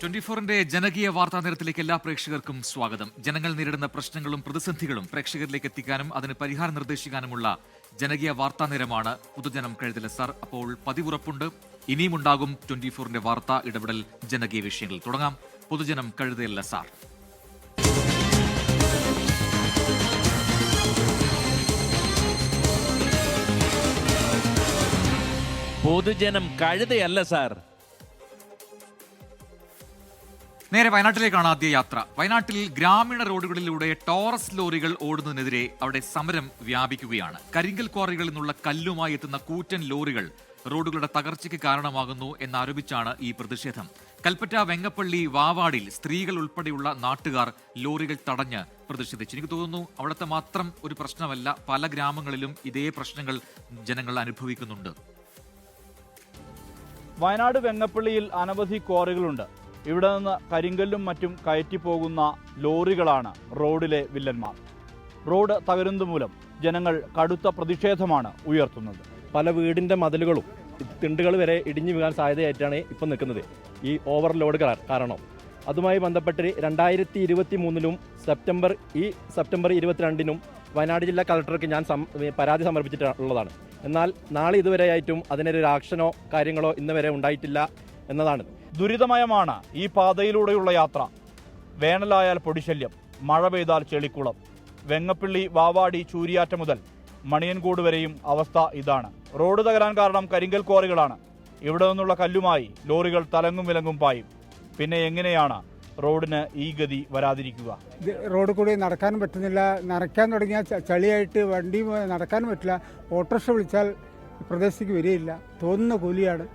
24-ന്റെ ജനകീയ വാർത്താ നിരത്തിലേക്ക് എല്ലാ പ്രേക്ഷകർക്കും സ്വാഗതം. ജനങ്ങൾ നേരിടുന്ന പ്രശ്നങ്ങളും പ്രതിസന്ധികളും പ്രേക്ഷകരിലേക്ക് എത്തിക്കാനും അതിന് പരിഹാരം നിർദ്ദേശിക്കാനുമുള്ള ജനകീയ വാർത്താ നിരമാണ് പൊതുജനം കഴുതല സാർ. അപ്പോൾ പതിവുറപ്പുണ്ട്, ഇനിയും ഉണ്ടാകും 24-ന്റെ വാർത്താ ഇടപെടൽ ജനകീയ വിഷയങ്ങൾ. തുടങ്ങാം. പൊതുജനം കഴുതല സാർ. പൊതുജനം കഴുതയല്ല സാർ. നേരെ വയനാട്ടിലേക്കാണ് ആദ്യ യാത്ര. വയനാട്ടിൽ ഗ്രാമീണ റോഡുകളിലൂടെ ടോറസ് ലോറികൾ ഓടുന്നതിനെതിരെ അവിടെ സമരം വ്യാപിക്കുകയാണ്. കരിങ്കൽ ക്വാറികളിൽ നിന്നുള്ള കല്ലുമായി എത്തുന്ന കൂറ്റൻ ലോറികൾ റോഡുകളുടെ തകർച്ചയ്ക്ക് കാരണമാകുന്നു എന്നാരോപിച്ചാണ് ഈ പ്രതിഷേധം. കൽപ്പറ്റ, വെങ്ങപ്പള്ളി, വാവാടിൽ സ്ത്രീകൾ ഉൾപ്പെടെയുള്ള നാട്ടുകാർ ലോറികൾ തടഞ്ഞ് പ്രതിഷേധിച്ചു. എനിക്ക് തോന്നുന്നു അവിടുത്തെ മാത്രം ഒരു പ്രശ്നമല്ല, പല ഗ്രാമങ്ങളിലും ഇതേ പ്രശ്നങ്ങൾ ജനങ്ങൾ അനുഭവിക്കുന്നുണ്ട്. വയനാട് വെങ്ങപ്പള്ളിയിൽ അനവധി ക്വാറികളുണ്ട്. ഇവിടെ നിന്ന് കരിങ്കല്ലും മറ്റും കയറ്റി പോകുന്ന ലോറികളാണ് റോഡിലെ വില്ലന്മാർ. റോഡ് തകരുന്നത് മൂലം ജനങ്ങൾ കടുത്ത പ്രതിഷേധമാണ് ഉയർത്തുന്നത്. പല വീടിൻ്റെ മതിലുകളും തിണ്ടുകൾ വരെ ഇടിഞ്ഞു വീഴാൻ സാധ്യതയായിട്ടാണ് ഇപ്പം നിൽക്കുന്നത് ഈ ഓവർലോഡ് കാരണം. അതുമായി ബന്ധപ്പെട്ട് 2023 സെപ്റ്റംബർ 22 വയനാട് ജില്ലാ കളക്ടർക്ക് ഞാൻ പരാതി സമർപ്പിച്ചിട്ടുള്ളതാണ്. എന്നാൽ നാളെ ഇതുവരെയായിട്ടും അതിനൊരു ആക്ഷനോ കാര്യങ്ങളോ ഇന്ന് വരെ ഉണ്ടായിട്ടില്ല എന്നതാണ്. ദുരിതമയമാണ് ഈ പാതയിലൂടെയുള്ള യാത്ര. വേനലായാൽ പൊടിശല്യം, മഴ പെയ്താൽ ചെളിക്കുളം. വെങ്ങപ്പള്ളി, വാവാടി, ചൂരിയാറ്റ മുതൽ മണിയൻകോട് വരെയും അവസ്ഥ ഇതാണ്. റോഡ് തകരാൻ കാരണം കരിങ്കൽ ക്വാറികളാണ്. ഇവിടെ നിന്നുള്ള കല്ലുമായി ലോറികൾ തലങ്ങും വിലങ്ങും പായും. പിന്നെ എങ്ങനെയാണ് റോഡിന് ഈ ഗതി വരാതിരിക്കുക? റോഡ് കൂടി നടക്കാനും പറ്റുന്നില്ല. നടക്കാൻ തുടങ്ങിയാൽ ചളിയായിട്ട് വണ്ടി നടക്കാനും പറ്റില്ല. ഓട്ടോറിക്ഷ വിളിച്ചാൽ പ്രദേശത്തേക്ക് വരികയില്ല. തോന്നുന്ന കൂലിയാണ്.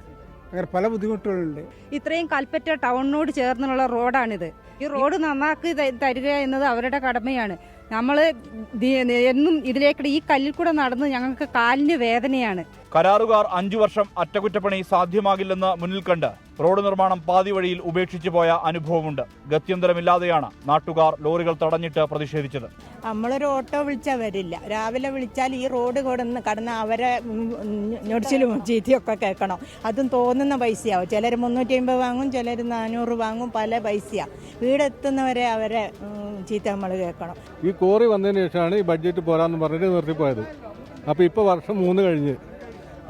അങ്ങനെ പല ബുദ്ധിമുട്ടുകളുണ്ട്. ഇത്രയും കൽപ്പറ്റ ടൗണിനോട് ചേർന്നുള്ള റോഡാണിത്. ഈ റോഡ് നന്നാക്കി തരിക എന്നത് അവരുടെ കടമയാണ്. നമ്മൾ എന്നും ഇതിലേക്ക് ഈ കല്ലിൽ കൂടെ നടന്ന് ഞങ്ങൾക്ക് കാലിന് വേദനയാണ്. കരാറുകാർ 5 വർഷം അറ്റകുറ്റപ്പണി സാധ്യമാകില്ലെന്ന് മുന്നിൽ കണ്ട് റോഡ് നിർമ്മാണം പാതി വഴിയിൽ ഉപേക്ഷിച്ചു പോയ അനുഭവമുണ്ട്. ഗത്യന്തരമില്ലാതെയാണ് നാട്ടുകാർ ലോറികൾ തടഞ്ഞിട്ട് പ്രതിഷേധിച്ചത്. നമ്മളൊരു ഓട്ടോ വിളിച്ചാൽ വരില്ല. രാവിലെ വിളിച്ചാൽ ഈ റോഡ് കടന്ന് അവരെ ഞൊടിച്ചിലും ചീത്തയൊക്കെ കേൾക്കണം. അതും തോന്നുന്ന പൈസയാവും. ചിലർ 350 വാങ്ങും, ചിലർ 400 വാങ്ങും. പല പൈസയാണ്. വീടെത്തുന്നവരെ അവരെ ചീത്ത നമ്മൾ കേൾക്കണം. ഈ കോറി വന്നതിന് ശേഷമാണ് ഈ ബഡ്ജറ്റ് പോരാന്ന് പറഞ്ഞിട്ട് നിർത്തിപ്പോയത്. അപ്പോൾ ഇപ്പോൾ വർഷം 3 കഴിഞ്ഞ്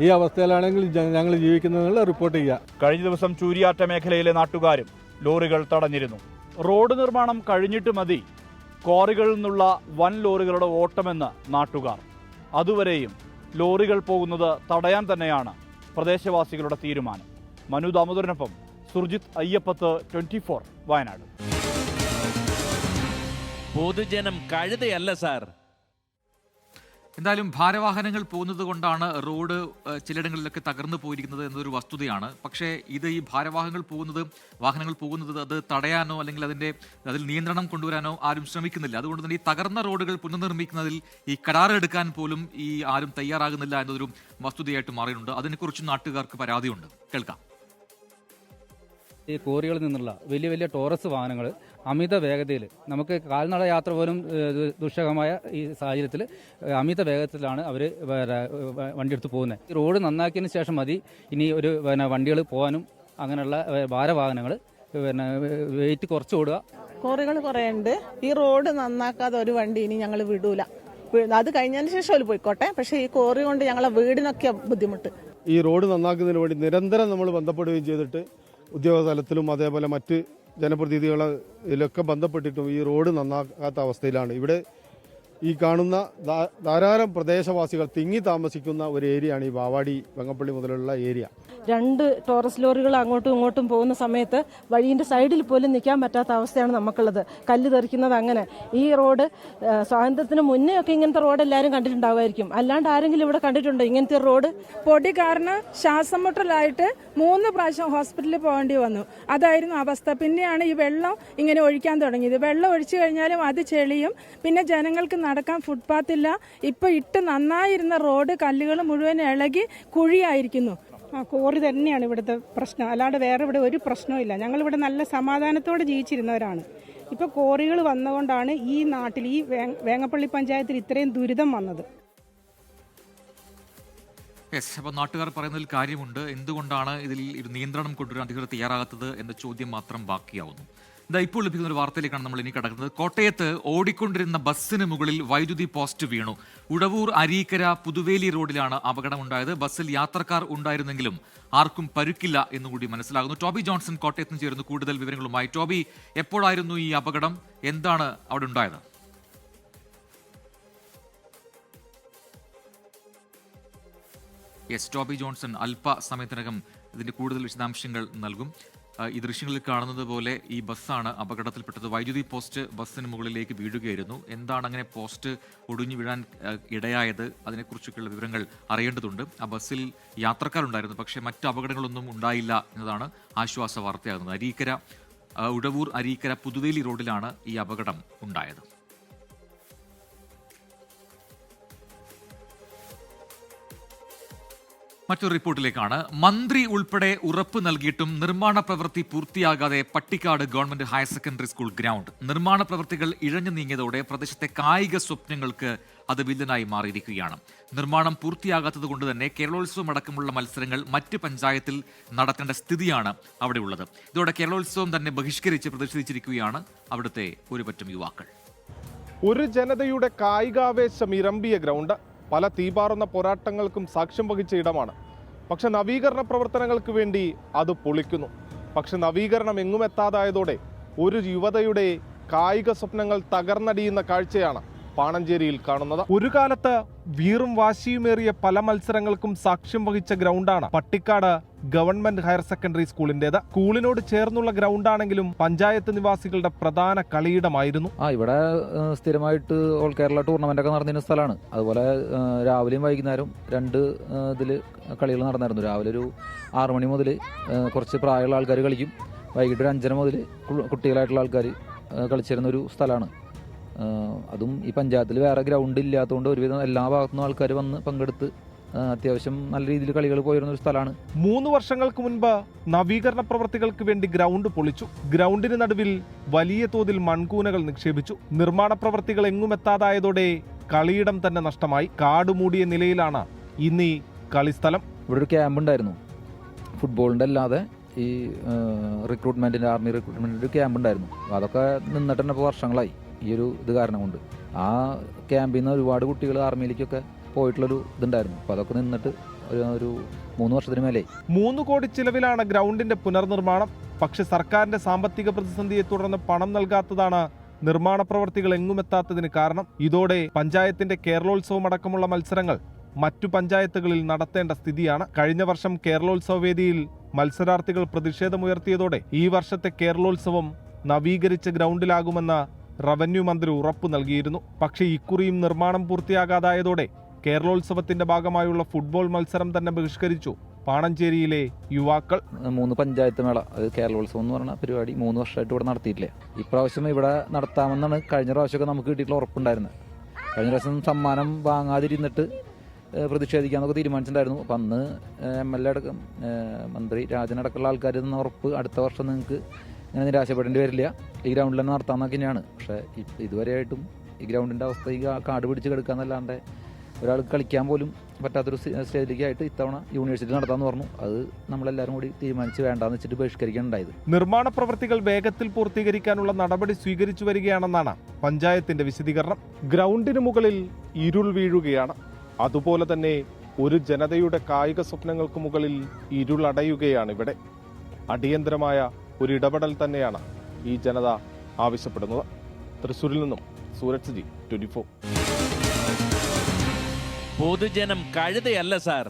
ഈ അവസ്ഥയിലാണെങ്കിൽ ഞങ്ങൾ ജീവിക്കുന്നതിനുള്ള റിപ്പോർട്ട് ചെയ്യുക. കഴിഞ്ഞ ദിവസം ചൂരിയാറ്റ മേഖലയിലെ നാട്ടുകാരും ലോറികൾ തടഞ്ഞിരുന്നു. റോഡ് നിർമ്മാണം കഴിഞ്ഞിട്ട് മതി ക്വാറികളിൽ നിന്നുള്ള വൻ ലോറികളുടെ ഓട്ടമെന്ന് നാട്ടുകാർ. അതുവരെയും ലോറികൾ പോകുന്നത് തടയാൻ തന്നെയാണ് പ്രദേശവാസികളുടെ തീരുമാനം. മനു ദാമോദരനൊപ്പം സുർജിത് അയ്യപ്പത്ത്, 24 വയനാട്. പൊതുജനം കഴുതയല്ല സാർ. എന്തായാലും ഭാരവാഹനങ്ങൾ പോകുന്നത് കൊണ്ടാണ് റോഡ് ചിലയിടങ്ങളിലൊക്കെ തകർന്നു പോയിരിക്കുന്നത് എന്നതൊരു വസ്തുതയാണ്. പക്ഷേ ഇത് ഈ വാഹനങ്ങൾ പോകുന്നത് അത് തടയാനോ അല്ലെങ്കിൽ അതിൽ നിയന്ത്രണം കൊണ്ടുവരാനോ ആരും ശ്രമിക്കുന്നില്ല. അതുകൊണ്ട് തന്നെ ഈ തകർന്ന റോഡുകൾ പുനർനിർമ്മിക്കുന്നതിൽ ഈ കരാറെടുക്കാൻ പോലും ഈ ആരും തയ്യാറാകുന്നില്ല എന്നതൊരു വസ്തുതയായിട്ട് മാറിയിട്ടുണ്ട്. അതിനെക്കുറിച്ച് നാട്ടുകാർക്ക് പരാതിയുണ്ട്. കേൾക്കാം. ഈ കോറികളിൽ നിന്നുള്ള വലിയ വലിയ ടോറസ് വാഹനങ്ങൾ അമിത വേഗതയിൽ, നമുക്ക് കാൽനട യാത്ര പോലും ദുഷ്കരമായ ഈ സാഹചര്യത്തിൽ അമിത വേഗത്തിലാണ് അവർ വണ്ടിയെടുത്ത് പോകുന്നത്. ഈ റോഡ് നന്നാക്കിയതിന് ശേഷം മതി ഇനി ഒരു വണ്ടികൾ പോകാനും. അങ്ങനെയുള്ള ഭാരവാഹനങ്ങൾ വെയിറ്റ് കുറച്ച് ഓടുക. കോറികൾ കുറേ ഉണ്ട്. ഈ റോഡ് നന്നാക്കാതെ ഒരു വണ്ടി ഇനി ഞങ്ങൾ വിടൂല. അത് കഴിഞ്ഞതിന് ശേഷം അവർ പോയിക്കോട്ടെ. പക്ഷേ ഈ കോറി കൊണ്ട് ഞങ്ങളെ വീടിനൊക്കെ ബുദ്ധിമുട്ട്. ഈ റോഡ് നന്നാക്കുന്നതിന് വേണ്ടി നിരന്തരം നമ്മൾ ബന്ധപ്പെടുകയും ചെയ്തിട്ട് ഉദ്യോഗ തലത്തിലും അതേപോലെ മറ്റ് ജനപ്രതിനിധികളിലൊക്കെ ബന്ധപ്പെട്ടിട്ടും ഈ റോഡ് നന്നാക്കാത്ത അവസ്ഥയിലാണ്. ഇവിടെ ഈ കാണുന്ന ധാരാളം പ്രദേശവാസികൾ തിങ്ങി താമസിക്കുന്ന ഒരു ഏരിയയാണ് ഈ വാവാടി, വെങ്ങപ്പള്ളി മുതലുള്ള ഏരിയ. 2 ടോറസ് ലോറികൾ അങ്ങോട്ടും ഇങ്ങോട്ടും പോകുന്ന സമയത്ത് വഴിയുടെ സൈഡിൽ പോലും നിൽക്കാൻ പറ്റാത്ത അവസ്ഥയാണ് നമുക്കുള്ളത്. കല്ല് തെറിക്കുന്നത് അങ്ങനെ. ഈ റോഡ് സ്വാതന്ത്ര്യത്തിന് മുന്നേ ഒക്കെ ഇങ്ങനത്തെ റോഡ് എല്ലാവരും കണ്ടിട്ടുണ്ടാവുമായിരിക്കും. അല്ലാണ്ട് ആരെങ്കിലും ഇവിടെ കണ്ടിട്ടുണ്ടോ ഇങ്ങനത്തെ റോഡ്? പൊടി കാരണം ശ്വാസം മുട്ടലായിട്ട് 3 പ്രാവശ്യം ഹോസ്പിറ്റലിൽ പോകേണ്ടി വന്നു. അതായിരുന്നു അവസ്ഥ. പിന്നെയാണ് ഈ വെള്ളം ഇങ്ങനെ ഒഴിക്കാൻ തുടങ്ങിയത്. വെള്ളം ഒഴിച്ചു കഴിഞ്ഞാലും അത് ചെളിയും. പിന്നെ ജനങ്ങൾക്ക് നടക്കാൻ ഫുട്പാത്തില്ല. ഇപ്പൊ ഇട്ട് നന്നായിരുന്ന റോഡ് കല്ലുകൾ മുഴുവൻ ഇളകി കുഴിയായിരിക്കുന്നു. കോറി തന്നെയാണ് ഇവിടുത്തെ പ്രശ്നം. അല്ലാണ്ട് വേറെ ഇവിടെ ഒരു പ്രശ്നവും ഇല്ല. ഞങ്ങളിവിടെ നല്ല സമാധാനത്തോടെ ജീവിച്ചിരുന്നവരാണ്. ഇപ്പോൾ കോറികൾ വന്നുകൊണ്ടാണ് ഈ നാട്ടിൽ, ഈ വേങ്ങപ്പള്ളി പഞ്ചായത്തിൽ ഇത്രയും ദുരിതം വന്നത്. യെസ്, അപ്പോൾ നാട്ടുകാർ പറയുന്നതിൽ കാര്യമുണ്ട്. എന്തുകൊണ്ടാണ് ഇതിൽ ഒരു നിയന്ത്രണം കൊണ്ടുവരാൻ അധികൃതർ തയ്യാറാകാത്തത് എന്ന ചോദ്യം മാത്രം ബാക്കിയാവുന്നു. ഇതാ ഇപ്പോൾ ലഭിക്കുന്ന ഒരു വാർത്തയിലേക്കാണ് നമ്മൾ ഇനി കടക്കുന്നത്. കോട്ടയത്ത് ഓടിക്കൊണ്ടിരുന്ന ബസ്സിന് മുകളിൽ വൈദ്യുതി പോസ്റ്റ് വീണു. ഉഴവൂർ അരീക്കര പുതുവേലി റോഡിലാണ് അപകടമുണ്ടായത്. ബസ്സിൽ യാത്രക്കാർ ഉണ്ടായിരുന്നെങ്കിലും ആർക്കും പരുക്കില്ല എന്നുകൂടി മനസ്സിലാകുന്നു. ടോബി ജോൺസൺ കോട്ടയത്ത് നിന്ന് ചേരുന്നു കൂടുതൽ വിവരങ്ങളുമായി. ടോബി, എപ്പോഴായിരുന്നു ഈ അപകടം? എന്താണ് അവിടെ ഉണ്ടായത്? യെസ്, ടോബി ജോൺസൺ അല്പസമയത്തിനകം ഇതിന്റെ കൂടുതൽ വിശദാംശങ്ങൾ നൽകും. ഈ ദൃശ്യങ്ങളിൽ കാണുന്നത് പോലെ ഈ ബസ്സാണ് അപകടത്തിൽപ്പെട്ടത്. വൈദ്യുതി പോസ്റ്റ് ബസ്സിന് മുകളിലേക്ക് വീഴുകയായിരുന്നു. എന്താണ് അങ്ങനെ പോസ്റ്റ് ഒടിഞ്ഞു വീഴാൻ ഇടയായത്? അതിനെക്കുറിച്ചൊക്കെയുള്ള വിവരങ്ങൾ അറിയേണ്ടതുണ്ട്. ആ ബസ്സിൽ യാത്രക്കാരുണ്ടായിരുന്നു, പക്ഷേ മറ്റ് അപകടങ്ങളൊന്നും ഉണ്ടായില്ല എന്നതാണ് ആശ്വാസ വാർത്തയാകുന്നത്. ഉഴവൂർ അരീക്കര പുതുവേലി റോഡിലാണ് ഈ അപകടം ഉണ്ടായത്. മറ്റൊരു റിപ്പോർട്ടിലേക്കാണ്. മന്ത്രി ഉൾപ്പെടെ ഉറപ്പ് നൽകിയിട്ടും നിർമ്മാണ പ്രവൃത്തി പൂർത്തിയാകാതെ Pattikkad government higher secondary school ground. നിർമ്മാണ പ്രവൃത്തികൾ ഇഴഞ്ഞു നീങ്ങിയതോടെ പ്രദേശത്തെ കായിക സ്വപ്നങ്ങൾക്ക് അത് വില്ലനായി മാറിയിരിക്കുകയാണ്. നിർമ്മാണം പൂർത്തിയാകാത്തതുകൊണ്ട് തന്നെ കേരളോത്സവം അടക്കമുള്ള മത്സരങ്ങൾ മറ്റ് പഞ്ചായത്തിൽ നടത്തേണ്ട സ്ഥിതിയാണ് അവിടെ ഉള്ളത്. ഇതോടെ കേരളോത്സവം തന്നെ ബഹിഷ്കരിച്ച് പ്രതിഷേധിച്ചിരിക്കുകയാണ് അവിടുത്തെ ഒരുപറ്റം യുവാക്കൾ. ഒരു ജനതയുടെ കായികാവേശം ഇരമ്പിയ ഗ്രൗണ്ട് പല തീപാറുന്ന പോരാട്ടങ്ങൾക്കും സാക്ഷ്യം വഹിച്ച ഇടമാണ്. പക്ഷെ നവീകരണ പ്രവർത്തനങ്ങൾക്ക് വേണ്ടി അത് പൊളിക്കുന്നു. പക്ഷെ നവീകരണം എങ്ങും എത്താതായതോടെ ഒരു യുവതയുടെ കായിക സ്വപ്നങ്ങൾ തകർന്നടിയുന്ന കാഴ്ചയാണ് പാണഞ്ചേരിയിൽ കാണുന്നത്. ഒരു കാലത്ത് വീറും വാശിയുമേറിയ പല മത്സരങ്ങൾക്കും സാക്ഷ്യം വഹിച്ച ഗ്രൗണ്ടാണ് പട്ടിക്കാട് ഗവൺമെന്റ് ഹയർ സെക്കൻഡറി സ്കൂളിൻ്റെത്. സ്കൂളിനോട് ചേർന്നുള്ള ഗ്രൗണ്ടാണെങ്കിലും പഞ്ചായത്ത് നിവാസികളുടെ പ്രധാന കളിയിടമായിരുന്നു. ഇവിടെ സ്ഥിരമായിട്ട് ഓൾ കേരള ടൂർണമെന്റ് ഒക്കെ നടന്നിരുന്ന സ്ഥലമാണ്. അതുപോലെ രാവിലെയും വൈകുന്നേരം രണ്ട് ഇതിൽ കളികൾ നടന്നായിരുന്നു. രാവിലെ ഒരു 6 മണി മുതൽ കുറച്ച് പ്രായമുള്ള ആൾക്കാർ കളിക്കും. വൈകിട്ട് ഒരു 5:30 മുതൽ കുട്ടികളായിട്ടുള്ള ആൾക്കാർ കളിച്ചിരുന്ന ഒരു സ്ഥലമാണ്. അതും ഈ പഞ്ചായത്തിൽ വേറെ ഗ്രൗണ്ട് ഇല്ലാത്തതുകൊണ്ട് ഒരുവിധം എല്ലാ ഭാഗത്തുനിന്നും ആൾക്കാർ വന്ന് പങ്കെടുത്ത് അത്യാവശ്യം നല്ല രീതിയിൽ കളികൾ പോയിരുന്ന ഒരു സ്ഥലമാണ്. 3 വർഷങ്ങൾക്ക് മുൻപ് നവീകരണ പ്രവർത്തികൾക്ക് വേണ്ടി ഗ്രൗണ്ട് പൊളിച്ചു. ഗ്രൗണ്ടിന് നടുവിൽ വലിയ തോതിൽ മൺകൂനകൾ നിക്ഷേപിച്ചു. നിർമ്മാണ പ്രവർത്തികൾ എങ്ങും എത്താതായതോടെ കളിയിടം തന്നെ നഷ്ടമായി. കാടുമൂടിയ നിലയിലാണ് ഇന്ന് ഈ കളിസ്ഥലം. ഇവിടെ ഒരു ക്യാമ്പ് ഉണ്ടായിരുന്നു, ഫുട്ബോളിൻ്റെ അല്ലാതെ ഈ റിക്രൂട്ട്മെന്റിന്റെ ആർമി റിക്രൂട്ട്മെന്റിന്റെ ഒരു ക്യാമ്പ് ഉണ്ടായിരുന്നു. അതൊക്കെ നിന്നിട്ട് തന്നെ ഇപ്പോൾ വർഷങ്ങളായി ഈ ഒരു ഇത് കാരണം കൊണ്ട്. ആ ക്യാമ്പിൽ നിന്ന് ഒരുപാട് കുട്ടികൾ ആർമിയിലേക്കൊക്കെ പോയിട്ടുള്ളൊരു ഇതുണ്ടായിരുന്നു. അപ്പോൾ അതൊക്കെ നിന്നിട്ട് ഒരു 3 വർഷത്തിന് മേലെ. 3 കോടി ചിലവിലാണ് ഗ്രൗണ്ടിന്റെ പുനർനിർമ്മാണം. പക്ഷെ സർക്കാരിന്റെ സാമ്പത്തിക പ്രതിസന്ധിയെ തുടർന്ന് പണം നൽകാത്തതാണ് നിർമ്മാണ പ്രവർത്തികൾ എങ്ങുമെത്താത്തതിന് കാരണം. ഇതോടെ പഞ്ചായത്തിന്റെ കേരളോത്സവം അടക്കമുള്ള മത്സരങ്ങൾ മറ്റു പഞ്ചായത്തുകളിൽ നടത്തേണ്ട സ്ഥിതിയാണ്. കഴിഞ്ഞ വർഷം കേരളോത്സവ വേദിയിൽ മത്സരാർത്ഥികൾ പ്രതിഷേധമുയർത്തിയതോടെ ഈ വർഷത്തെ കേരളോത്സവം നവീകരിച്ച ഗ്രൗണ്ടിലാകുമെന്ന റവന്യൂ മന്ത്രി ഉറപ്പു നൽകിയിരുന്നു. പക്ഷേ ഇക്കുറിയും നിർമ്മാണം പൂർത്തിയാകാതായതോടെ കേരളോത്സവത്തിന്റെ ഭാഗമായുള്ള ഫുട്ബോൾ മത്സരം തന്നെ ബഹിഷ്കരിച്ചു പാണഞ്ചേരിയിലെ യുവാക്കൾ. 3 പഞ്ചായത്ത് മേള, അത് കേരളോത്സവം എന്ന് പറഞ്ഞ പരിപാടി 3 വർഷമായിട്ട് ഇവിടെ നടത്തിയിട്ടില്ല. ഇപ്രാവശ്യം ഇവിടെ നടത്താമെന്നാണ് കഴിഞ്ഞ പ്രാവശ്യമൊക്കെ നമുക്ക് കിട്ടിയിട്ടുള്ള ഉറപ്പുണ്ടായിരുന്നത്. കഴിഞ്ഞ പ്രാവശ്യം സമ്മാനം വാങ്ങാതിരുന്നിട്ട് പ്രതിഷേധിക്കാന്നൊക്കെ തീരുമാനിച്ചിട്ടുണ്ടായിരുന്നു. അപ്പം അന്ന് MLA അടക്കം മന്ത്രി രാജനടക്കമുള്ള ആൾക്കാർ തന്ന ഉറപ്പ് അടുത്ത വർഷം നിങ്ങൾക്ക് ഇങ്ങനെ നിരാശപ്പെടേണ്ടി വരില്ല, ഈ ഗ്രൗണ്ടിൽ തന്നെ നടത്താമെന്നൊക്കെ തന്നെയാണ്. പക്ഷേ ഇതുവരെയായിട്ടും ഈ ഗ്രൗണ്ടിൻ്റെ അവസ്ഥ ഈ കാട് പിടിച്ച് കിടക്കാന്നല്ലാണ്ട് ഒരാൾക്ക് കളിക്കാൻ പോലും പറ്റാത്തൊരു സ്റ്റേജിലേക്കായിട്ട് ഇത്തവണ യൂണിവേഴ്സിറ്റി നടത്താമെന്ന് പറഞ്ഞു. അത് നമ്മളെല്ലാവരും കൂടി തീരുമാനിച്ച് വേണ്ടാന്ന് വെച്ചിട്ട് ബഹിഷ്കരിക്കാനുണ്ടായത്. നിർമ്മാണ പ്രവൃത്തികൾ വേഗത്തിൽ പൂർത്തീകരിക്കാനുള്ള നടപടി സ്വീകരിച്ചു വരികയാണെന്നാണ് പഞ്ചായത്തിന്റെ വിശദീകരണം. ഗ്രൗണ്ടിന് മുകളിൽ ഇരുൾ വീഴുകയാണ്. അതുപോലെ തന്നെ ഒരു ജനതയുടെ കായിക സ്വപ്നങ്ങൾക്ക് മുകളിൽ ഇരുളടയുകയാണ് ഇവിടെ. അടിയന്തരമായ ഒരു ഇടപെടൽ തന്നെയാണ് ഈ ജനത ആവശ്യപ്പെടുന്നത്. തൃശ്ശൂരിൽ നിന്നും സൂരജ് ജി, 24. പൊതുജനം കഴുതയല്ല സാർ.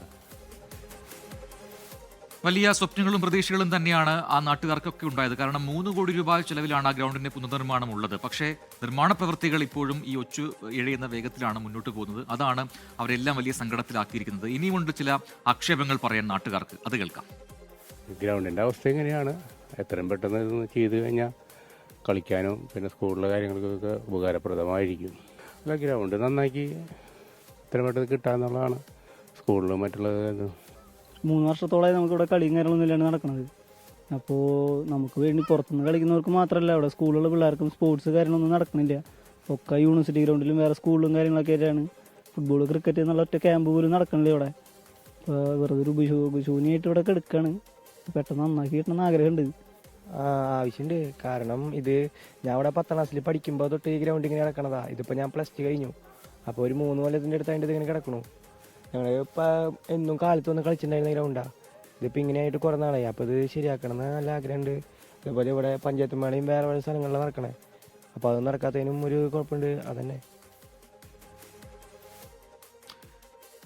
വലിയ സ്വപ്നങ്ങളും പ്രതീക്ഷകളും തന്നെയാണ് ആ നാട്ടുകാർക്കൊക്കെ ഉണ്ടായത്. കാരണം 3 കോടി രൂപ ചെലവിലാണ് ആ ഗ്രൗണ്ടിന്റെ പുനർനിർമ്മാണം ഉള്ളത്. പക്ഷേ നിർമ്മാണ പ്രവൃത്തികൾ ഇപ്പോഴും ഈ ഒച്ചു ഇഴയുന്ന വേഗത്തിലാണ് മുന്നോട്ട് പോകുന്നത്. അതാണ് അവരെല്ലാം വലിയ സങ്കടത്തിലാക്കിയിരിക്കുന്നത്. ഇനിയുമുണ്ട് ചില ആക്ഷേപങ്ങൾ പറയാൻ നാട്ടുകാർക്ക്, അത് കേൾക്കാം. ഗ്രൗണ്ടിൻ്റെ അവസ്ഥ എങ്ങനെയാണ്? എത്രയും പെട്ടെന്ന് ഇതൊന്ന് ചെയ്ത് കഴിഞ്ഞാൽ കളിക്കാനും പിന്നെ സ്കൂളിലെ കാര്യങ്ങൾക്കൊക്കെ ഉപകാരപ്രദമായിരിക്കും. അല്ല, ഗ്രൗണ്ട് നന്നാക്കി എത്രയും പെട്ടെന്ന് കിട്ടാന്നുള്ളതാണ് സ്കൂളിലും മറ്റുള്ളത്. 3 വർഷത്തോളമായി നമുക്കിവിടെ കളിയും കാര്യങ്ങളൊന്നും ഇല്ലാണ്ട് നടക്കുന്നത്. അപ്പോൾ നമുക്ക് വേണ്ടി പുറത്തുനിന്ന് കളിക്കുന്നവർക്ക് മാത്രമല്ല, അവിടെ സ്കൂളിലുള്ള പിള്ളേർക്കും സ്പോർട്സ് കാര്യങ്ങളൊന്നും നടക്കണില്ല. ഒക്കെ യൂണിവേഴ്സിറ്റി ഗ്രൗണ്ടിലും വേറെ സ്കൂളിലും കാര്യങ്ങളൊക്കെ ആയിട്ടാണ്. ഫുട്ബോൾ, ക്രിക്കറ്റ് എന്നുള്ള ഒറ്റ ക്യാമ്പ് പോലും നടക്കണില്ല ഇവിടെ. ഇപ്പോൾ വെറുതെ ഒരു ശൂന്യമായിട്ട് ഇവിടെ കിടക്കാണ്. പെട്ടെന്ന് നന്നാക്കി കിട്ടണമെന്ന് ആഗ്രഹമുണ്ട്. ആവശ്യമുണ്ട്. കാരണം ഇത് ഞാൻ ഇവിടെ 10ാം ക്ലാസ്സിൽ പഠിക്കുമ്പോൾ തൊട്ട് ഈ ഗ്രൗണ്ട് ഇങ്ങനെ കിടക്കണതാ. ഇതിപ്പോൾ ഞാൻ +2 കഴിഞ്ഞു. അപ്പോൾ ഒരു 3 കൊല്ലത്തിൻ്റെ അടുത്ത് അതിൻ്റെ ഇതിങ്ങനെ കിടക്കണു. ഞങ്ങൾ ഇപ്പോൾ എന്നും കാലത്ത് വന്ന് കളിച്ചിട്ടുണ്ടായിരുന്ന ഗ്രൗണ്ടാണ്. ഇതിപ്പോൾ ഇങ്ങനെയായിട്ട് കുറേ നാളായി. അപ്പോൾ ഇത് ശരിയാക്കണം എന്ന് നല്ല ആഗ്രഹമുണ്ട്. അതുപോലെ ഇവിടെ പഞ്ചായത്ത് മേളയും വേറെ വേറെ സ്ഥലങ്ങളിലാണ് നടക്കണേ. അപ്പോൾ അത് നടക്കാത്തതിനും ഒരു കുഴപ്പമുണ്ട്. അതന്നെ.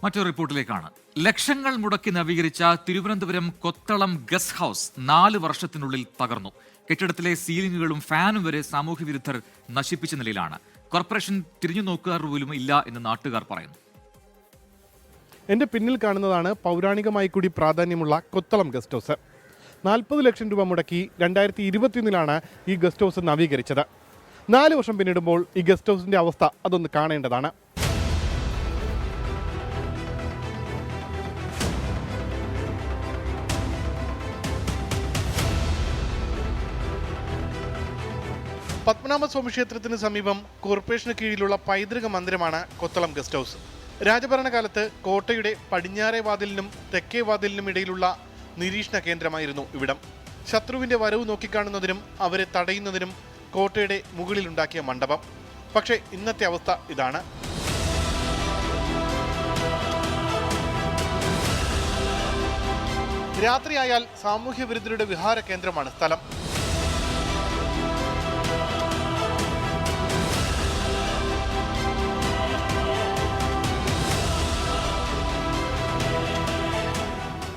മറ്റൊരു റിപ്പോർട്ടിലേക്കാണ്. ലക്ഷങ്ങൾ മുടക്കി നവീകരിച്ച തിരുവനന്തപുരം കൊത്തളം ഗസ്റ്റ് ഹൗസ് 4 വർഷത്തിനുള്ളിൽ തകർന്നു. കെട്ടിടത്തിലെ സീലിംഗുകളും ഫാനും വരെ സാമൂഹ്യ വിരുദ്ധർ നശിപ്പിച്ച നിലയിലാണ്. കോർപ്പറേഷൻ തിരിഞ്ഞു നോക്കാറ് പോലും ഇല്ല എന്ന് നാട്ടുകാർ പറയുന്നു. എൻ്റെ പിന്നിൽ കാണുന്നതാണ് പൗരാണികമായി കൂടി പ്രാധാന്യമുള്ള കൊത്തളം ഗസ്റ്റ് ഹൗസ്. 40 ലക്ഷം രൂപ മുടക്കി 2021 ഈ ഗസ്റ്റ് ഹൗസ് നവീകരിച്ചത്. 4 വർഷം പിന്നിടുമ്പോൾ ഈ ഗസ്റ്റ് ഹൗസിൻ്റെ അവസ്ഥ അതൊന്ന് കാണേണ്ടതാണ്. പത്മനാഭസ്വാമി ക്ഷേത്രത്തിന് സമീപം കോർപ്പറേഷന് കീഴിലുള്ള പൈതൃക മന്ദിരമാണ് കൊത്തളം ഗസ്റ്റ് ഹൗസ്. രാജഭരണകാലത്ത് കോട്ടയുടെ പടിഞ്ഞാറേ വാതിലിനും തെക്കേ വാതിലിനും ഇടയിലുള്ള നിരീക്ഷണ കേന്ദ്രമായിരുന്നു ഇവിടം. ശത്രുവിന്റെ വരവ് നോക്കിക്കാണുന്നതിനും അവരെ തടയുന്നതിനും കോട്ടയുടെ മുകളിലുണ്ടാക്കിയ മണ്ഡപം. പക്ഷേ ഇന്നത്തെ അവസ്ഥ ഇതാണ്. രാത്രിയായാൽ സാമൂഹ്യ വിരുദ്ധരുടെ വിഹാര കേന്ദ്രമാണ് സ്ഥലം.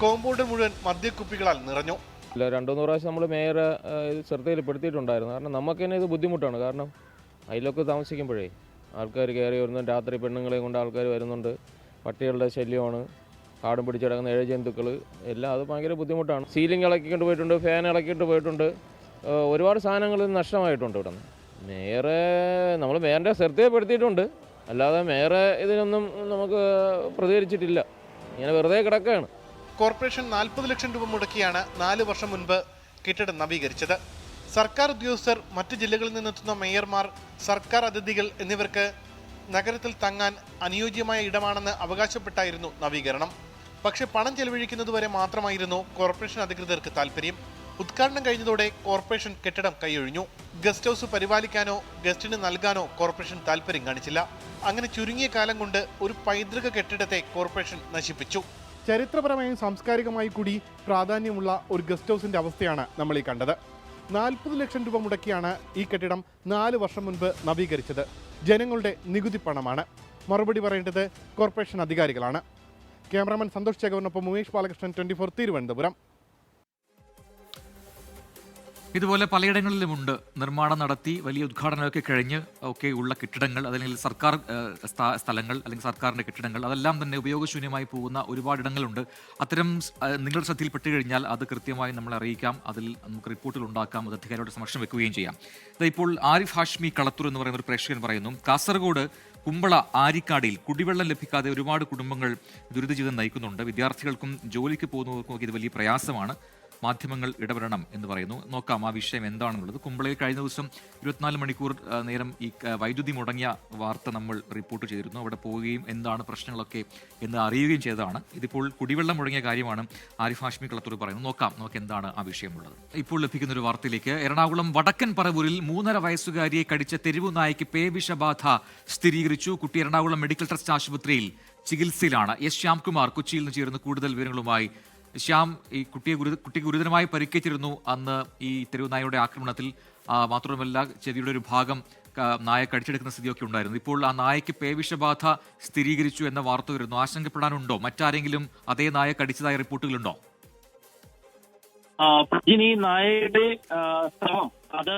കോമ്പൗണ്ട് മുഴുവൻ മദ്യക്കുപ്പികളാൽ നിറഞ്ഞു. 2-3 പ്രാവശ്യം നമ്മൾ മേയറെ ശ്രദ്ധയിൽപ്പെടുത്തിയിട്ടുണ്ടായിരുന്നു. കാരണം നമുക്ക് തന്നെ ഇത് ബുദ്ധിമുട്ടാണ്. കാരണം അതിലൊക്കെ താമസിക്കുമ്പോഴേ ആൾക്കാർ കയറി വരുന്നു. രാത്രി പെണ്ണുങ്ങളെയും കൊണ്ട് ആൾക്കാർ വരുന്നുണ്ട്. പട്ടികളുടെ ശല്യമാണ്. കാടും പിടിച്ചടങ്ങുന്ന ജന്തുക്കൾ എല്ലാം അത് ഭയങ്കര ബുദ്ധിമുട്ടാണ്. സീലിംഗ് ഇളക്കിക്കൊണ്ട് പോയിട്ടുണ്ട്, ഫാൻ ഇളക്കിയിട്ട് പോയിട്ടുണ്ട്. ഒരുപാട് സാധനങ്ങൾ നഷ്ടമായിട്ടുണ്ട് ഇവിടെ നിന്ന്. നമ്മൾ മേയറിൻ്റെ ശ്രദ്ധയിൽപ്പെടുത്തിയിട്ടുണ്ട്. അല്ലാതെ മേയറെ ഇതിനൊന്നും നമുക്ക് പ്രതികരിച്ചിട്ടില്ല. ഇങ്ങനെ വെറുതെ കിടക്കുകയാണ്. കോർപ്പറേഷൻ 40 ലക്ഷം രൂപ മുടക്കിയാണ് 4 വർഷം മുൻപ് കെട്ടിടം നവീകരിച്ചത്. സർക്കാർ ഉദ്യോഗസ്ഥർ, മറ്റ് ജില്ലകളിൽ നിന്നെത്തുന്ന മേയർമാർ, സർക്കാർ അതിഥികൾ എന്നിവർക്ക് നഗരത്തിൽ തങ്ങാൻ അനുയോജ്യമായ ഇടമാണെന്ന് അവകാശപ്പെട്ടായിരുന്നു നവീകരണം. പക്ഷേ പണം ചെലവഴിക്കുന്നതുവരെ മാത്രമായിരുന്നു കോർപ്പറേഷൻ അധികൃതർക്ക് താല്പര്യം. ഉദ്ഘാടനം കഴിഞ്ഞതോടെ കോർപ്പറേഷൻ കെട്ടിടം കൈയൊഴിഞ്ഞു. ഗസ്റ്റ് ഹൗസ് പരിപാലിക്കാനോ ഗസ്റ്റിന് നൽകാനോ കോർപ്പറേഷൻ താല്പര്യം കാണിച്ചില്ല. അങ്ങനെ ചുരുങ്ങിയ കാലം കൊണ്ട് ഒരു പൈതൃക കെട്ടിടത്തെ കോർപ്പറേഷൻ നശിപ്പിച്ചു. ചരിത്രപരമായും സാംസ്കാരികമായി കൂടി പ്രാധാന്യമുള്ള ഒരു ഗസ്റ്റ് ഹൗസിന്റെ അവസ്ഥയാണ് നമ്മൾ ഈ കണ്ടത്. 40 ലക്ഷം രൂപ മുടക്കിയാണ് ഈ കെട്ടിടം 4 വർഷം മുൻപ് നവീകരിച്ചത്. ജനങ്ങളുടെ നികുതി പണമാണ്. മറുപടി പറയേണ്ടത് കോർപ്പറേഷൻ അധികാരികളാണ്. ക്യാമറാമാൻ സന്തോഷ് ചേകവറിനൊപ്പം ഉമേഷ് ബാലകൃഷ്ണൻ, 24 തിരുവനന്തപുരം. ഇതുപോലെ പലയിടങ്ങളിലുമുണ്ട് നിർമ്മാണം നടത്തി വലിയ ഉദ്ഘാടനമൊക്കെ കഴിഞ്ഞ് ഒക്കെ ഉള്ള കെട്ടിടങ്ങൾ, അല്ലെങ്കിൽ സർക്കാർ സ്ഥലങ്ങൾ, അല്ലെങ്കിൽ സർക്കാരിൻ്റെ കെട്ടിടങ്ങൾ, അതെല്ലാം തന്നെ ഉപയോഗശൂന്യമായി പോകുന്ന ഒരുപാടിടങ്ങളുണ്ട്. അത്തരം നിങ്ങളുടെ ശ്രദ്ധയിൽപ്പെട്ട് കഴിഞ്ഞാൽ അത് കൃത്യമായി നമ്മളെ അറിയിക്കാം. അതിൽ നമുക്ക് റിപ്പോർട്ടുകൾ ഉണ്ടാക്കാം. അത് അധികാരികളുടെ സമക്ഷം വെക്കുകയും ചെയ്യാം. ഇപ്പോൾ ആരിഫ് ഹാഷ്മി കളത്തൂർ എന്ന് പറയുന്ന ഒരു പ്രേക്ഷകൻ പറയുന്നു, കാസർഗോഡ് കുമ്പള ആരിക്കാടിയിൽ കുടിവെള്ളം ലഭിക്കാതെ ഒരുപാട് കുടുംബങ്ങൾ ദുരിതജീവിതം നയിക്കുന്നുണ്ട്. വിദ്യാർത്ഥികൾക്കും ജോലിക്ക് പോകുന്നവർക്കും ഒക്കെ ഇത് വലിയ പ്രയാസമാണ്. മാധ്യമങ്ങൾ ഇടപെടണം എന്ന് പറയുന്നു. നോക്കാം ആ വിഷയം എന്താണെന്നുള്ളത്. കുമ്പളയിൽ കഴിഞ്ഞ ദിവസം 24 മണിക്കൂർ നേരം ഈ വൈദ്യുതി മുടങ്ങിയ വാർത്ത നമ്മൾ റിപ്പോർട്ട് ചെയ്തിരുന്നു. അവിടെ പോവുകയും എന്താണ് പ്രശ്നങ്ങളൊക്കെ എന്ന് അറിയുകയും ചെയ്തതാണ്. ഇതിപ്പോൾ കുടിവെള്ളം മുടങ്ങിയ കാര്യമാണ് ആരിഫ് ഹാഷ്മി കളത്തൂർ പറയുന്നത്. നമുക്ക് എന്താണ് ആ വിഷയമുള്ളത്. ഇപ്പോൾ ലഭിക്കുന്ന ഒരു വാർത്തയിലേക്ക്. എറണാകുളം വടക്കൻ പറവൂരിൽ 3.5 വയസ്സുകാരിയെ കടിച്ച തെരുവു നായ്ക്ക് പേവിഷബാധ സ്ഥിരീകരിച്ചു. കുട്ടി എറണാകുളം മെഡിക്കൽ ട്രസ്റ്റ് ആശുപത്രിയിൽ ചികിത്സയിലാണ്. എസ് ശ്യാംകുമാർ കൊച്ചിയിൽ നിന്ന് ചേർന്ന് കൂടുതൽ വിവരങ്ങളുമായി. ശ്യാം, ഈ കുട്ടിക്ക് ഗുരുതരമായി പരിക്കേറ്റിരുന്നു അന്ന് ഈ തെരുവുനായയുടെ ആക്രമണത്തിൽ. മാത്രമല്ല ചെവിയുടെ ഒരു ഭാഗം നായ കടിച്ചെടുക്കുന്ന സ്ഥിതിയൊക്കെ ഉണ്ടായിരുന്നു. ഇപ്പോൾ ആ നായയ്ക്ക് പേവിഷബാധ സ്ഥിരീകരിച്ചു എന്ന വാർത്ത വരുന്നു. ആശങ്കപ്പെടാനുണ്ടോ? മറ്റാരെങ്കിലും അതേ നായ കടിച്ചതായ റിപ്പോർട്ടുകളുണ്ടോ? ഈ നായയുടെ സ്രവം അത്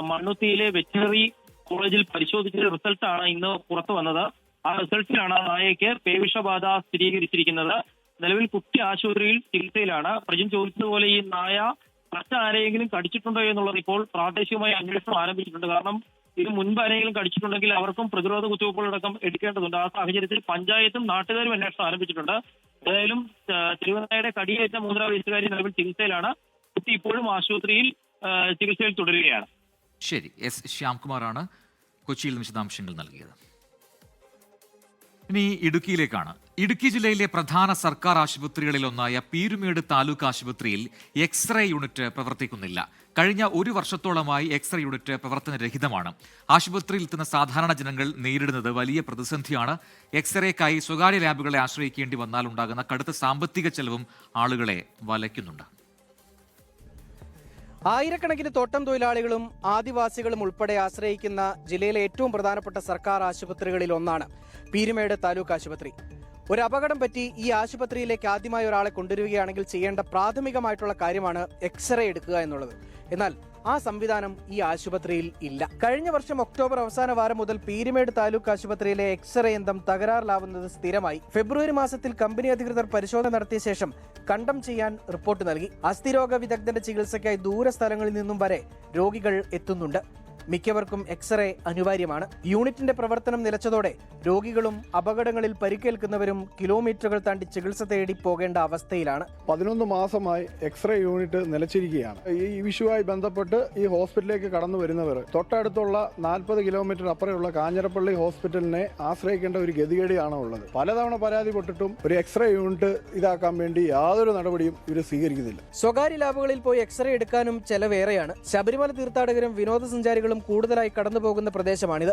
മണ്ണുത്തിയിലെ വെറ്റിനറി കോളേജിൽ പരിശോധിച്ച റിസൾട്ടാണ് ഇന്ന് പുറത്തു വന്നത്. ആ റിസൾട്ടിലാണ് നായയ്ക്ക് പേവിഷബാധ സ്ഥിരീകരിച്ചിരിക്കുന്നത്. നിലവിൽ കുട്ടി ആശുപത്രിയിൽ ചികിത്സയിലാണ്. പ്രജിൻ ചോദിച്ചതുപോലെ ഈ നായ മറ്റാരെങ്കിലും കടിച്ചിട്ടുണ്ടോ എന്നുള്ളത് ഇപ്പോൾ പ്രാദേശികമായി അന്വേഷണം ആരംഭിച്ചിട്ടുണ്ട്. കാരണം ഇത് മുൻപ് ആരെങ്കിലും കടിച്ചിട്ടുണ്ടെങ്കിൽ അവർക്കും പ്രതിരോധ കുത്തിവയ്പ്പുകളടക്കം എടുക്കേണ്ടതുണ്ട്. ആ സാഹചര്യത്തിൽ പഞ്ചായത്തും നാട്ടുകാരും അന്വേഷണം ആരംഭിച്ചിട്ടുണ്ട്. ഏതായാലും തെരുവുനായയുടെ കടിയേറ്റ 3.5 വയസ്സുകാരി നിലവിൽ ചികിത്സയിലാണ്. കുട്ടി ഇപ്പോഴും ആശുപത്രിയിൽ ചികിത്സയിൽ തുടരുകയാണ്. ശരി, എസ് ശ്യാംകുമാറാണ് കൊച്ചിയിൽ വിശദാംശങ്ങൾ നൽകിയത്. ഇനി ഇടുക്കിയിലേക്കാണ്. ഇടുക്കി ജില്ലയിലെ പ്രധാന സർക്കാർ ആശുപത്രികളിലൊന്നായ പീരുമേട് താലൂക്ക് ആശുപത്രിയിൽ എക്സ്റേ യൂണിറ്റ് പ്രവർത്തിക്കുന്നില്ല. കഴിഞ്ഞ ഒരു വർഷത്തോളമായി എക്സ്റേ യൂണിറ്റ് പ്രവർത്തനരഹിതമാണ്. ആശുപത്രിയിൽ എത്തുന്ന സാധാരണ ജനങ്ങൾ നേരിടുന്നത് വലിയ പ്രതിസന്ധിയാണ്. എക്സ്റേക്കായി സ്വകാര്യ ലാബുകളെ ആശ്രയിക്കേണ്ടി വന്നാൽ ഉണ്ടാകുന്ന കടുത്ത സാമ്പത്തിക ചെലവും ആളുകളെ വലയ്ക്കുന്നുണ്ട്. ആയിരക്കണക്കിന് തോട്ടം തൊഴിലാളികളും ആദിവാസികളും ഉൾപ്പെടെ ആശ്രയിക്കുന്ന ജില്ലയിലെ ഏറ്റവും പ്രധാനപ്പെട്ട സർക്കാർ ആശുപത്രികളിൽ ഒന്നാണ് പീരുമേട് താലൂക്ക് ആശുപത്രി. ഒരു അപകടം പറ്റി ഈ ആശുപത്രിയിലേക്ക് ആദ്യമായി ഒരാളെ കൊണ്ടുവരികയാണെങ്കിൽ ചെയ്യേണ്ട പ്രാഥമികമായിട്ടുള്ള കാര്യമാണ് എക്സ്റേ എടുക്കുക എന്നുള്ളത്. എന്നാൽ ആ സംവിധാനം ഈ ആശുപത്രിയിൽ ഇല്ല. കഴിഞ്ഞ വർഷം ഒക്ടോബർ അവസാന വാരം മുതൽ പീരുമേട് താലൂക്ക് ആശുപത്രിയിലെ എക്സ്റേ യന്ത്രം തകരാറിലാവുന്നത് സ്ഥിരമായി. ഫെബ്രുവരി മാസത്തിൽ കമ്പനി അധികൃതർ പരിശോധന നടത്തിയ ശേഷം കണ്ടം ചെയ്യാൻ റിപ്പോർട്ട് നൽകി. അസ്ഥിരോഗ വിദഗ്ധന്റെ ചികിത്സയ്ക്കായി ദൂര സ്ഥലങ്ങളിൽ നിന്നും വരെ രോഗികൾ എത്തുന്നുണ്ട്. മിക്കവർക്കും എക്സ്റേ അനിവാര്യമാണ്. യൂണിറ്റിന്റെ പ്രവർത്തനം നിലച്ചതോടെ രോഗികളും അപകടങ്ങളിൽ പരിക്കേൽക്കുന്നവരും കിലോമീറ്ററുകൾ താണ്ടി ചികിത്സ തേടി പോകേണ്ട അവസ്ഥയിലാണ്. 11 മാസമായി എക്സ്റേ യൂണിറ്റ് നിലച്ചിരിക്കുകയാണ്. ഈ വിഷയവുമായി ബന്ധപ്പെട്ട് ഈ ഹോസ്പിറ്റലിലേക്ക് കടന്നു വരുന്നവർ തൊട്ടടുത്തുള്ള 40 കിലോമീറ്റർ അപ്പുറമുള്ള കാഞ്ഞിരപ്പള്ളി ഹോസ്പിറ്റലിനെ ആശ്രയിക്കേണ്ട ഒരു ഗതികേടിയാണ് ഉള്ളത്. പലതവണ പരാതിപ്പെട്ടിട്ടും ഒരു എക്സ്റേ യൂണിറ്റ് ഇതാക്കാൻ വേണ്ടി യാതൊരു നടപടിയും ഇവർ സ്വീകരിക്കുന്നില്ല. സ്വകാര്യ ലാബുകളിൽ പോയി എക്സ്റേ എടുക്കാനും ചെലവേറെയാണ്. ശബരിമല തീർത്ഥാടകരും വിനോദസഞ്ചാരികളും കൂടുതലായി കടന്നുപോകുന്ന പ്രദേശമാണിത്.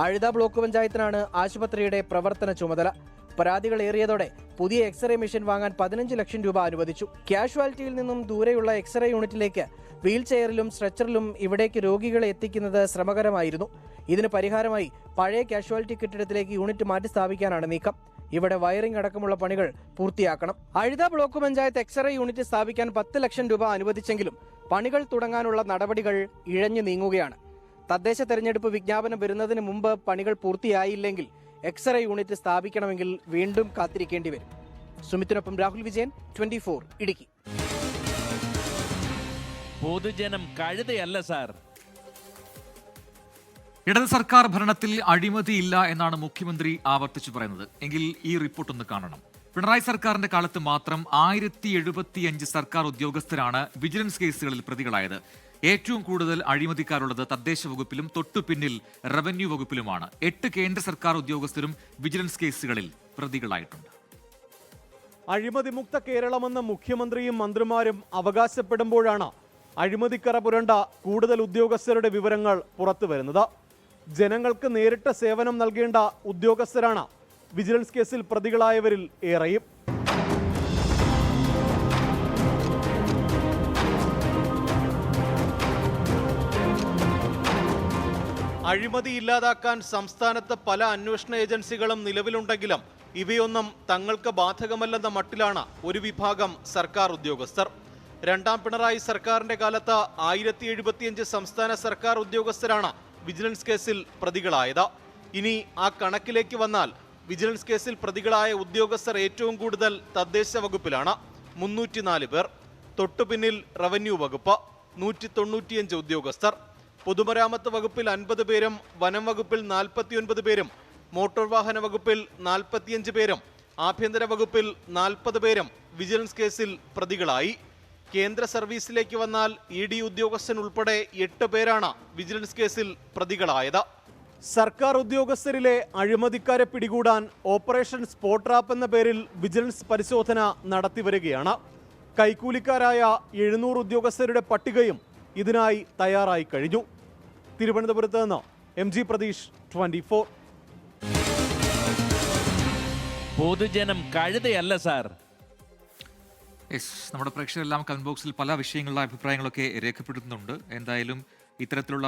അഴുത ബ്ലോക്ക് പഞ്ചായത്തിനാണ് ആശുപത്രിയുടെ പ്രവർത്തന ചുമതല. പരാതികൾ ഏറിയതോടെ പുതിയ എക്സ്റേ മെഷീൻ വാങ്ങാൻ 15 ലക്ഷം രൂപ അനുവദിച്ചു. കാഷ്വാലിറ്റിയിൽ നിന്നും ദൂരെയുള്ള എക്സ്റേ യൂണിറ്റിലേക്ക് വീൽ ചെയറിലും സ്ട്രെച്ചറിലും ഇവിടേക്ക് രോഗികളെ എത്തിക്കുന്നത് ശ്രമകരമായിരുന്നു. ഇതിന് പരിഹാരമായി പഴയ കാഷ്വാലിറ്റി കെട്ടിടത്തിലേക്ക് യൂണിറ്റ് മാറ്റി സ്ഥാപിക്കാനാണ് നീക്കം. ഇവിടെ വയറിംഗ് അടക്കമുള്ള പണികൾ പൂർത്തിയാക്കണം. Azhutha block panchayat X ray unit സ്ഥാപിക്കാൻ 10 ലക്ഷം രൂപ അനുവദിച്ചെങ്കിലും പണികൾ തുടങ്ങാനുള്ള നടപടികൾ ഇഴഞ്ഞു നീങ്ങുകയാണ്. തദ്ദേശ തെരഞ്ഞെടുപ്പ് വിജ്ഞാപനം വരുന്നതിന് മുമ്പ് പണികൾ പൂർത്തിയായില്ലെങ്കിൽ എക്സ്റേ യൂണിറ്റ് സ്ഥാപിക്കണമെങ്കിൽ വീണ്ടും കാത്തിരിക്കേണ്ടി വരും. സുമിത്തിനൊപ്പം രാഹുൽ വിജയൻ, 24 ഇടുക്കി. പൊതുജനം കഴുതയല്ല സാർ. ഇടത് സർക്കാർ ഭരണത്തിൽ അഴിമതിയില്ല എന്നാണ് മുഖ്യമന്ത്രി ആവർത്തിച്ചു പറയുന്നത്. എങ്കിൽ ഈ റിപ്പോർട്ട് ഒന്ന് കാണണം. പിണറായി സർക്കാരിന്റെ കാലത്ത് മാത്രം 1075 സർക്കാർ ഉദ്യോഗസ്ഥരാണ് വിജിലൻസ് കേസുകളിൽ പ്രതികളായത്. ഏറ്റവും കൂടുതൽ അഴിമതിക്കാരുള്ളത് തദ്ദേശ വകുപ്പിലും തൊട്ടു പിന്നിൽ റവന്യൂ വകുപ്പിലുമാണ്. 8 കേന്ദ്ര സർക്കാർ ഉദ്യോഗസ്ഥരും വിജിലൻസ് കേസുകളിൽ പ്രതികളായിട്ടുണ്ട്. അഴിമതിമുക്ത കേരളമെന്ന് മുഖ്യമന്ത്രിയും മന്ത്രിമാരും അവകാശപ്പെടുമ്പോഴാണ് അഴിമതിക്കറ പുരണ്ട കൂടുതൽ ഉദ്യോഗസ്ഥരുടെ വിവരങ്ങൾ പുറത്തുവരുന്നത്. ജനങ്ങൾക്ക് നേരിട്ട് സേവനം നൽകേണ്ട ഉദ്യോഗസ്ഥരാണ് വിജിലൻസ് കേസിൽ പ്രതികളായവരിൽ ഏറെയും. അഴിമതി ഇല്ലാതാക്കാൻ സംസ്ഥാനത്ത് പല അന്വേഷണ ഏജൻസികളും നിലവിലുണ്ടെങ്കിലും ഇവയൊന്നും തങ്ങൾക്ക് ബാധകമല്ലെന്ന മട്ടിലാണ് ഒരു വിഭാഗം സർക്കാർ ഉദ്യോഗസ്ഥർ. രണ്ടാം പിണറായി സർക്കാരിന്റെ കാലത്ത് 1075 സംസ്ഥാന സർക്കാർ ഉദ്യോഗസ്ഥരാണ് വിജിലൻസ് കേസിൽ പ്രതികളായത്. ഇനി ആ കണക്കിലേക്ക് വന്നാൽ വിജിലൻസ് കേസിൽ പ്രതികളായ ഉദ്യോഗസ്ഥർ ഏറ്റവും കൂടുതൽ തദ്ദേശ വകുപ്പിലാണ്, 304 പേർ. തൊട്ടുപിന്നിൽ റവന്യൂ വകുപ്പ് 195 ഉദ്യോഗസ്ഥർ. പൊതുമരാമത്ത് വകുപ്പിൽ 50 പേരും വനം വകുപ്പിൽ 49 പേരും മോട്ടോർ വാഹന വകുപ്പിൽ 45 പേരും ആഭ്യന്തര വകുപ്പിൽ 40 പേരും വിജിലൻസ് കേസിൽ പ്രതികളായി. കേന്ദ്ര സർവീസിലേക്ക് വന്നാൽ ED ഉദ്യോഗസ്ഥൻ ഉൾപ്പെടെ 8 പേരാണ് വിജിലൻസ് കേസിൽ പ്രതികളായത്. സർക്കാർ ഉദ്യോഗസ്ഥരിലെ അഴിമതിക്കാരെ പിടികൂടാൻ ഓപ്പറേഷൻ സ്പോട്ട് ട്രാപ്പ് എന്ന പേരിൽ വിജിലൻസ് പരിശോധന നടത്തിവരികയാണ്. കൈക്കൂലിക്കാരായ 700 ഉദ്യോഗസ്ഥരുടെ പട്ടികയും ഇതിനായി തയ്യാറായി കഴിഞ്ഞു. തിരുവനന്തപുരത്ത് നിന്ന് MG പ്രതീഷ്, 24. പൊതുജനം കഴുതയല്ല സാർ. നമ്മുടെ പ്രേക്ഷകരെല്ലാം കമന്റ് ബോക്സിൽ പല വിഷയങ്ങളിലെ അഭിപ്രായങ്ങളൊക്കെ രേഖപ്പെടുത്തുന്നുണ്ട്. എന്തായാലും ഇത്തരത്തിലുള്ള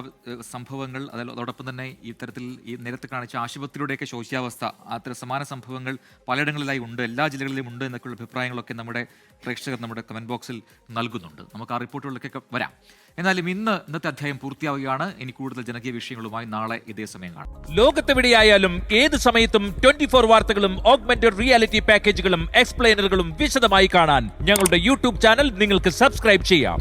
സംഭവങ്ങൾ, അതോടൊപ്പം തന്നെ ഇത്തരത്തിൽ ഈ നേരത്തെ കാണിച്ച ആശുപത്രിയുടെയൊക്കെ ശോച്യാവസ്ഥ, അത്തരം സമാന സംഭവങ്ങൾ പലയിടങ്ങളിലായി ഉണ്ട്, എല്ലാ ജില്ലകളിലും ഉണ്ട് എന്നൊക്കെയുള്ള അഭിപ്രായങ്ങളൊക്കെ നമ്മുടെ പ്രേക്ഷകർ നമ്മുടെ കമന്റ് ബോക്സിൽ നൽകുന്നുണ്ട്. നമുക്ക് ആ റിപ്പോർട്ടുകളിലേക്കൊക്കെ വരാം. എന്നാലും ഇന്നത്തെ അധ്യായം പൂർത്തിയാവുകയാണ്. ഇനി കൂടുതൽ ജനകീയ വിഷയങ്ങളുമായി നാളെ ഇതേ സമയം കാണാം. ലോകത്തെവിടെയായാലും ഏത് സമയത്തും 24 വാർത്തകളും ഓഗ്മെന്റഡ് റിയാലിറ്റി പാക്കേജുകളും എക്സ്പ്ലെയിനറുകളും വിശദമായി കാണാൻ ഞങ്ങളുടെ യൂട്യൂബ് ചാനൽ നിങ്ങൾക്ക് സബ്സ്ക്രൈബ് ചെയ്യാം.